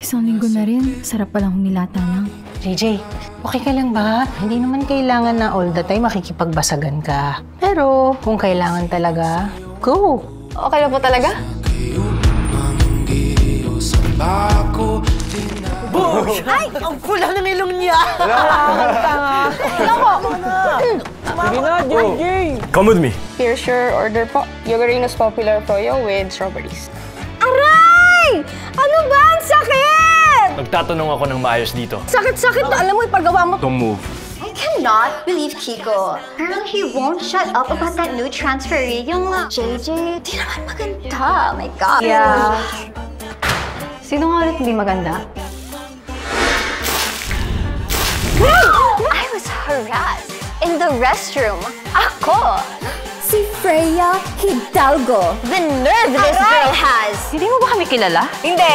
Isang linggo na rin. Sarap palang humilata lang. JJ, okay ka lang ba? Hindi naman kailangan na all the time makikipagbasagan ka. Pero kung kailangan talaga, go! Okay lang po talaga? Ay! Ang pula ng ilong niya! Sige na, JJ! Come with me. Here's your order po. Yogurino's Popular Froyo with strawberries. Aray! Ano ba? Ang sakit! Nagtatanong ako ng maayos dito. Sakit-sakit to. Alam mo, ipagawa mo. Don't move. I cannot believe Kiko. Parang he won't shut up about that new transfer. Yung JJ, di naman maganda. Oh my God. Yeah. Sino nga ulit hindi maganda? I was harassed in the restroom. Ako! Si Freya Hidalgo. The nerve this girl has! Hindi mo ba kami kilala? Hindi.